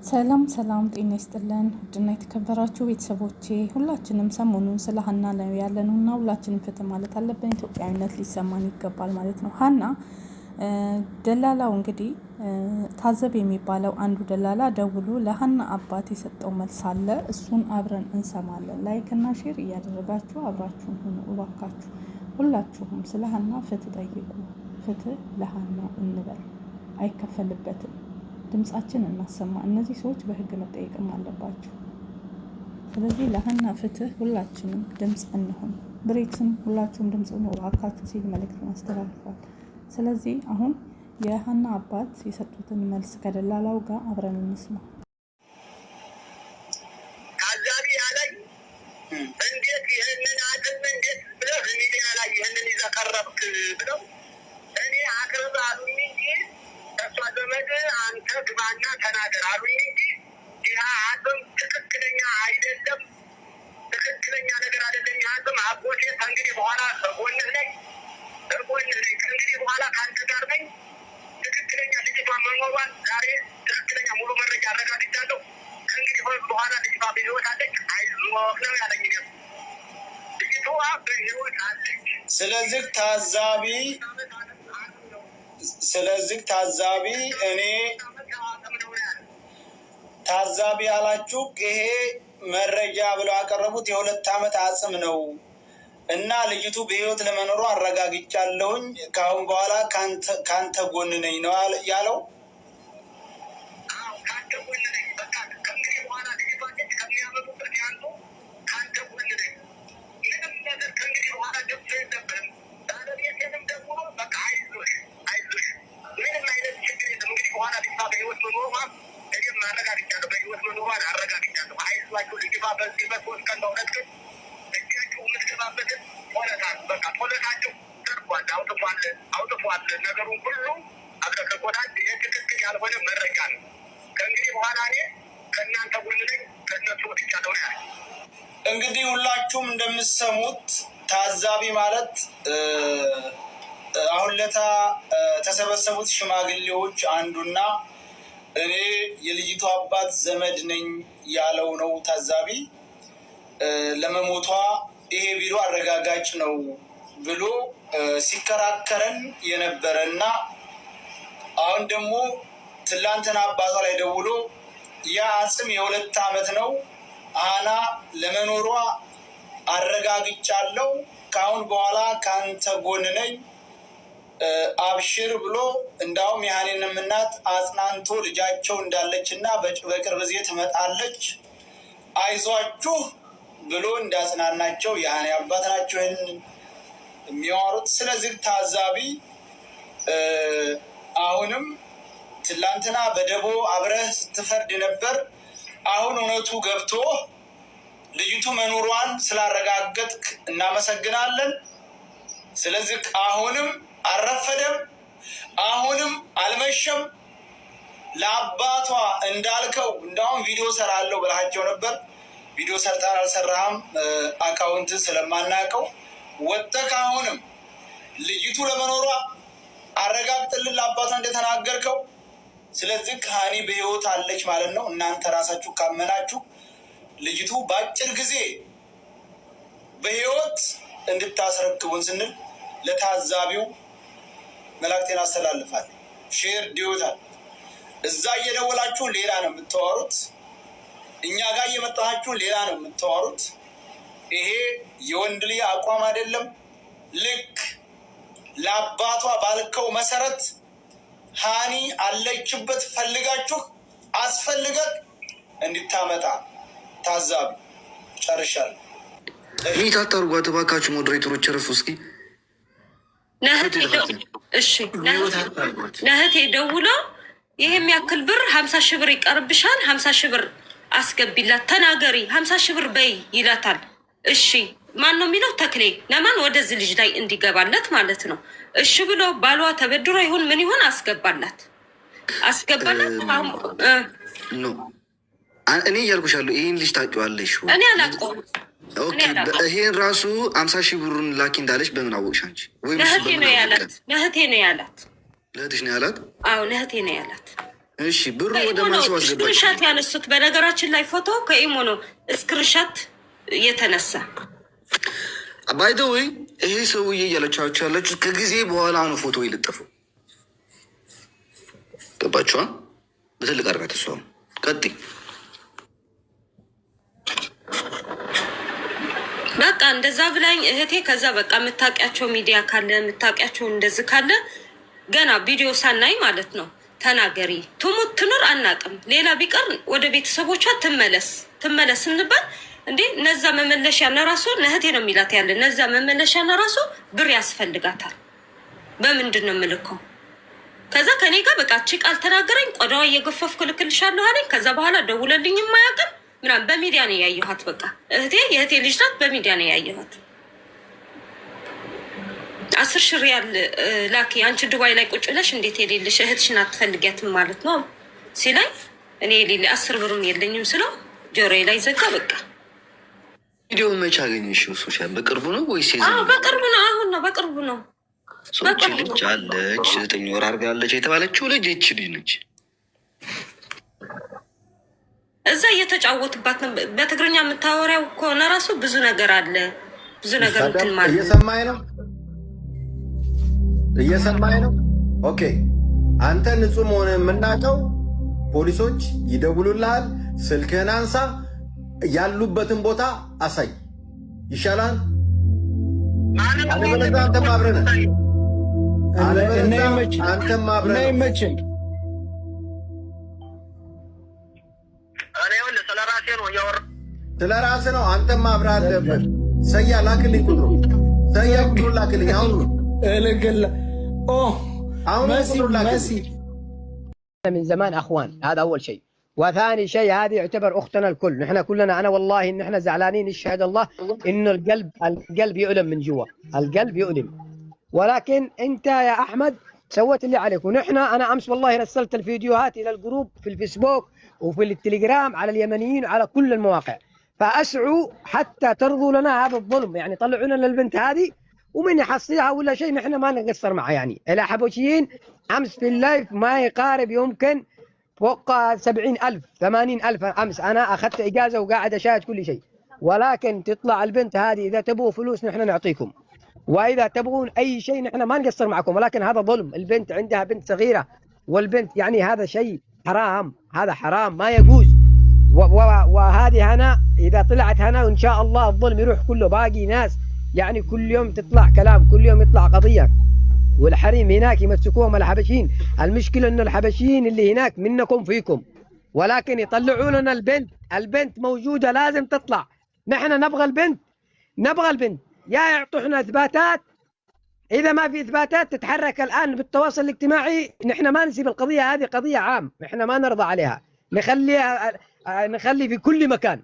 ሰላም ሰላም ጤና ይስጥልን ውድና የተከበራችሁ ቤተሰቦቼ ሁላችንም ሰሞኑን ስለ ሀና ላይ ያለነውና ሁላችንም ፍትህ ማለት አለብን። ኢትዮጵያዊነት ሊሰማን ይገባል ማለት ነው። ሀና ደላላው እንግዲህ ታዘብ የሚባለው አንዱ ደላላ ደውሎ ለሀና አባት የሰጠው መልስ አለ። እሱን አብረን እንሰማለን። ላይክ እና ሼር እያደረጋችሁ አብራችሁን ሁኑ እባካችሁ። ሁላችሁም ስለ ሀና ፍትህ ጠይቁ። ፍትህ ለሀና እንበል። አይከፈልበትም። ድምጻችን እናሰማ። እነዚህ ሰዎች በህግ መጠየቅም አለባቸው። ስለዚህ ለሀና ፍትህ ሁላችንም ድምጽ እንሆን። ብሬክስም ሁላችሁም ድምጽ ነው እባካችሁ ሲል መልእክቱን አስተላልፏል። ስለዚህ አሁን የሀና አባት የሰጡትን መልስ ከደላላው ጋር አብረን እንስማ። ታዛቢ ያለኝ እንዴት ይህንን አጥም እንዴት ብለህ ሚዲያ ላይ ይህንን ይዘህ ቀረብክ ብለው እኔ አቅርብ አሉኝ እንጂ እሷ ዘመድ አንተ ግባና ተናገር አሉኝ እንጂ ይህ አጥም ትክክለኛ አይደለም፣ ትክክለኛ ነገር አይደለም። ይህ አጥም አጎቴ ከእንግዲህ በኋላ ጎንህ ነኝ ከእንግዲህ በኋላ ከአንተ ጋር ነኝ። ትክክለኛ ልጅቷ መኖሯን ዛሬ ትክክለኛ ሙሉ መረጃ አረጋግጫለሁ። ከእንግዲህ በኋላ ልጅቷ በህይወት አለች። አይዞህ ነው ያለኝ። ልጅቷ በህይወት አለች። ስለዚህ ታዛቢ እኔ ታዛቢ ያላችሁ ይሄ መረጃ ብለው ያቀረቡት የ2 ዓመት አጽም ነው እና ልጅቱ በህይወት ለመኖሩ አረጋግጫለሁኝ። ከአሁን በኋላ ከአንተ ጎን ነኝ ነው ያለው። አውጥቷል ነገሩን ሁሉ አብረከቆታል። ይህ ትክክል ያልሆነ መረጃ ነው። ከእንግዲህ በኋላ እኔ ከእናንተ ጎን ነኝ፣ ከእነሱ ወጥቻለሁ ነው ያለ። እንግዲህ ሁላችሁም እንደምትሰሙት ታዛቢ ማለት አሁን ለታ ተሰበሰቡት ሽማግሌዎች አንዱና እኔ የልጅቷ አባት ዘመድ ነኝ ያለው ነው። ታዛቢ ለመሞቷ ይሄ ቪዲዮ አረጋጋጭ ነው ብሎ ሲከራከረን የነበረና አሁን ደግሞ ትላንትና አባቷ ላይ ደውሎ ያ አጽም የ2 ዓመት ነው፣ ሀና ለመኖሯ አረጋግጫለሁ፣ ከአሁን በኋላ ከአንተ ጎን ነኝ፣ አብሽር ብሎ እንዳውም የሀኔንም እናት አጽናንቶ ልጃቸው እንዳለች እና በቅርብ ጊዜ ትመጣለች አይዟችሁ ብሎ እንዳጽናናቸው የሀኔ አባት ናቸው ይህን የሚያወሩት። ስለዚህ ታዛቢ አሁንም ትላንትና በደቦ አብረህ ስትፈርድ ነበር። አሁን እውነቱ ገብቶ ልጅቱ መኖሯን ስላረጋገጥክ እናመሰግናለን። ስለዚህ አሁንም አልረፈደም፣ አሁንም አልመሸም። ለአባቷ እንዳልከው እንዳውም ቪዲዮ ሰራለሁ ብለሃቸው ነበር። ቪዲዮ ሰርተሃል አልሰራህም አካውንት ስለማናውቀው ወጥተህ አሁንም ልጅቱ ለመኖሯ አረጋግጥልን ለአባቷ እንደተናገርከው። ስለዚህ ሀኒ በህይወት አለች ማለት ነው። እናንተ ራሳችሁ ካመናችሁ ልጅቱ በአጭር ጊዜ በህይወት እንድታስረክቡን ስንል ለታዛቢው መላእክቴን አስተላልፋል። ሼር ዲዮታል። እዛ እየደወላችሁ ሌላ ነው የምታወሩት፣ እኛ ጋር እየመጣችሁ ሌላ ነው የምታወሩት። ይሄ የወንድ ልጅ አቋም አይደለም። ልክ ለአባቷ ባልከው መሰረት ሀኒ አለችበት ፈልጋችሁ አስፈልገን እንድታመጣ ታዛቢ ጨርሻለሁ። ይህ ታታርጓት እባካችሁ ሞዴሬተሮች ረፉ እስኪ። ነህቴ ደውሎ ይሄ የሚያክል ብር 50 ሺህ ብር ይቀርብሻል፣ 50 ሺህ ብር አስገቢላት፣ ተናገሪ፣ 50 ሺህ ብር በይ ይላታል። እሺ ማን ነው የሚለው? ተክሌ ለማን ወደዚህ ልጅ ላይ እንዲገባለት ማለት ነው። እሺ ብሎ ባሏ ተበድሮ ይሁን ምን ይሁን አስገባላት። እኔ እያልኩሻለሁ ይህን ልጅ ታውቂዋለሽ? እኔ አላውቀውም። ይሄን ራሱ 50 ሺህ ብሩን ላኪ እንዳለች በምን አወቅሽ አንቺ? ለእህቴ ነው ያላት። ለእህትሽ ነው ያላት? አዎ ለእህቴ ነው ያላት። እሺ ብሩ ወደ ከኢሞ ነው ማን ሰው አስገባችሁ? ስክሪንሻት ያነሱት። በነገራችን ላይ ፎቶ ከኢሞ ነው ስክሪንሻት የተነሳ። ባይ ዘ ወይ ይሄ ሰውዬ እያለቻችሁ ያላችሁ ከጊዜ በኋላ ነው ፎቶ የለጠፈው። ገባችኋል? በትልቅ አድርጋት እሷ ቀጥይ። በቃ እንደዛ ብላኝ እህቴ። ከዛ በቃ የምታውቂያቸው ሚዲያ ካለ የምታውቂያቸው እንደዚህ ካለ ገና ቪዲዮ ሳናይ ማለት ነው ተናገሪ። ትሙት ትኑር አናቅም። ሌላ ቢቀር ወደ ቤተሰቦቿ ትመለስ እንባል እንዴ? እነዛ መመለሻ ነራሱ እህቴ ነው የሚላት ያለ እነዛ መመለሻ ነራሱ ብር ያስፈልጋታል። በምንድን ነው የምልከው? ከዛ ከኔ ጋር በቃ እቺ ቃል ተናገረኝ። ቆዳዋ እየገፈፍኩ ልክልሻለሁ አለኝ። ከዛ በኋላ ደውለልኝ የማያውቅም ምናምን በሚዲያ ነው ያየኋት። በቃ እህቴ የእህቴ ልጅ ናት። በሚዲያ ነው ያየኋት። 10 ሺህ ሪያል ላኪ አንቺ ዱባይ ላይ ቁጭ ብለሽ እንዴት የሌለሽ እህትሽን አትፈልጊያትም ማለት ነው ሲለኝ እኔ የሌለ 10 ብርም የለኝም ስለው ጆሮዬ ላይ ዘጋ። በቃ ቪዲዮ መቼ አገኘሽው? ሶሻል በቅርቡ ነው ወይስ በቅርቡ ነው? አሁን ነው በቅርቡ ነው። ሰዎች ልጅ አለች 9 ወር አድርጋለች የተባለችው ልጅ ይቺ ልጅ ነች። እዛ እየተጫወቱባት ነው። በትግርኛ የምታወሪያው ከሆነ ራሱ ብዙ ነገር አለ። ብዙ ነገር እንትን ማለት እየሰማኝ ነው። ኦኬ አንተ ንጹህ መሆን የምናውቀው ፖሊሶች ይደውሉልሃል። ስልክህን አንሳ፣ ያሉበትን ቦታ አሳይ ይሻላል። አለበለዚያ አንተም አብረን ስለ ራስህ ነው። አንተም አብረህ አለበት። ሰያ ላክልኝ፣ ቁጥሩ ሰያ ቁጥሩ ላክልኝ አሁን ميسي من زمان اخوان. هذا اول شيء. وثاني شيء هذه يعتبر اختنا الكل. نحن كلنا انا والله ان احنا زعلانين. يشهد الله انه القلب يؤلم من جوا. القلب يؤلم. ولكن انت يا احمد سويت اللي عليك. ونحن انا امس والله رسلت الفيديوهات الى الجروب في الفيسبوك وفي التليجرام على اليمنيين وعلى كل المواقع. فاسعوا حتى ترضوا لنا هذا الظلم. يعني طلعوا لنا البنت هذه ومن يحصلها ولا شيء. نحن ما نقصر معها. يعني الحبوشيين امس في اللايف ما يقارب يمكن فوق 70,000 80,000 امس. انا اخذت اجازه وقاعد اشاهد كل شيء. ولكن تطلع البنت هذه اذا تبغوا فلوس نحن نعطيكم، واذا تبغون اي شيء نحن ما نقصر معكم. ولكن هذا ظلم. البنت عندها بنت صغيره، والبنت يعني هذا شيء حرام. هذا حرام ما يجوز. وهذه هنا اذا طلعت هنا وان شاء الله الظلم يروح كله. باقي ناس يعني كل يوم تطلع كلام، كل يوم يطلع قضية. والحريم هناك يمسكوهم الحبشيين. المشكلة انه الحبشيين اللي هناك منكم فيكم، ولكن يطلعوا لنا البنت موجودة لازم تطلع. نحن نبغى البنت يا يعطونا اثباتات. اذا ما في اثباتات تتحرك الان بالتواصل الاجتماعي. نحن ما نسيب القضية هذه قضية عام، نحن ما نرضى عليها. نخلي في كل مكان،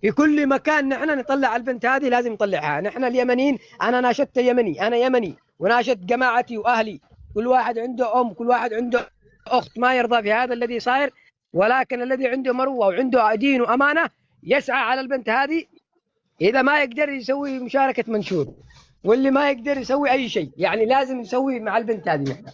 في كل مكان نحن نطلع البنت هذه. لازم نطلعها. نحن اليمنيين، انا ناشدت يمني، انا يمني وناشدت جماعتي واهلي. كل واحد عنده كل واحد عنده اخت ما يرضى في هذا الذي صاير. ولكن الذي عنده مروه وعنده دين وامانه يسعى على البنت هذه. اذا ما يقدر يسوي مشاركه منشور، واللي ما يقدر يسوي اي شيء. يعني لازم نسوي مع البنت هذه نحن.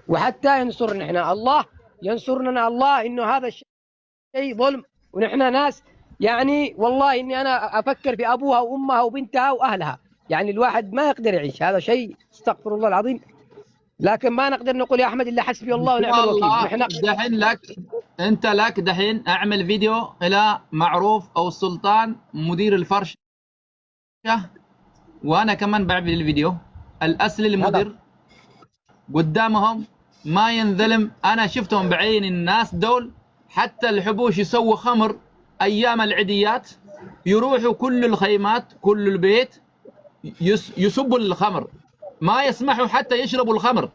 وحتى ينصرنا احنا الله ينصرنا الله. انه هذا الشيء ظلم. ونحن ناس يعني والله اني انا افكر في ابوها وامها وبنتها واهلها. يعني الواحد ما يقدر يعيش. هذا شيء استغفر الله العظيم. لكن ما نقدر نقول يا احمد الا حسبي الله ونعم الوكيل. نحن دحين لك دحين اعمل فيديو الى معروف او السلطان مدير الفرشه، وانا كمان بعمل الفيديو الاسل المدير قدامهم ما ينظلم. انا شفتهم بعين الناس دول. حتى الحبوش يسووا خمر ايام العيديات، يروحوا كل الخيمات كل البيت يسبوا الخمر، ما يسمحوا حتى يشربوا الخمر.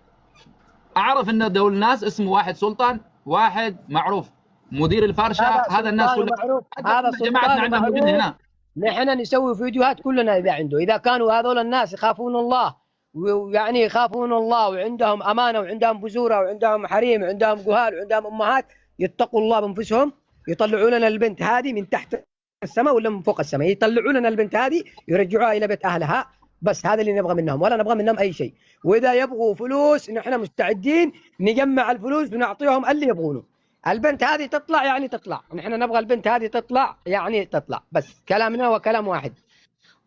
اعرف ان دول الناس اسمه واحد سلطان واحد معروف مدير الفرشه. هذا الناس كلها هذا جماعتنا عندنا موجودين هنا. نحن نسوي فيديوهات كلنا اذا عنده. اذا كانوا هذول الناس يخافون الله، ويعني يخافون الله وعندهم امانه وعندهم بزوره وعندهم حريم وعندهم جهال وعندهم امهات، يتقوا الله بانفسهم. يطلعوا لنا البنت هذه من تحت السماء ولا من فوق السماء. يطلعوا لنا البنت هذه يرجعوها الى بيت اهلها بس هذا اللي نبغى منهم، ولا نبغى منهم أي شيء. وإذا يبغوا فلوس نحن مستعدين نجمع الفلوس ونعطيهم اللي يبغونه. البنت هذه تطلع يعني تطلع، نحن نبغى البنت هذه تطلع يعني تطلع، بس كلامنا هو كلام واحد.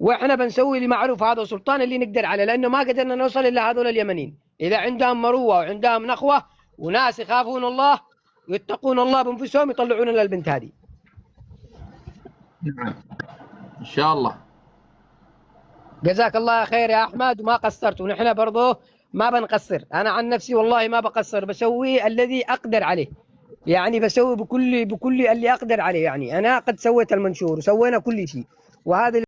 واحنا بنسوي اللي معروف هذا سلطان اللي نقدر عليه، لانه ما قدرنا نوصل الا هذول اليمنيين. اذا عندهم مروه وعندهم نخوه وناس يخافون الله ويتقون الله بانفسهم يطلعون لنا البنت هذه. نعم ان شاء الله. جزاك الله خير يا احمد، وما قصرت، ونحن برضه ما بنقصر. انا عن نفسي والله ما بقصر، بسوي الذي اقدر عليه، يعني بسوي بكل اللي اقدر عليه. يعني انا قد سويت المنشور وسوينا كل شيء، وهذا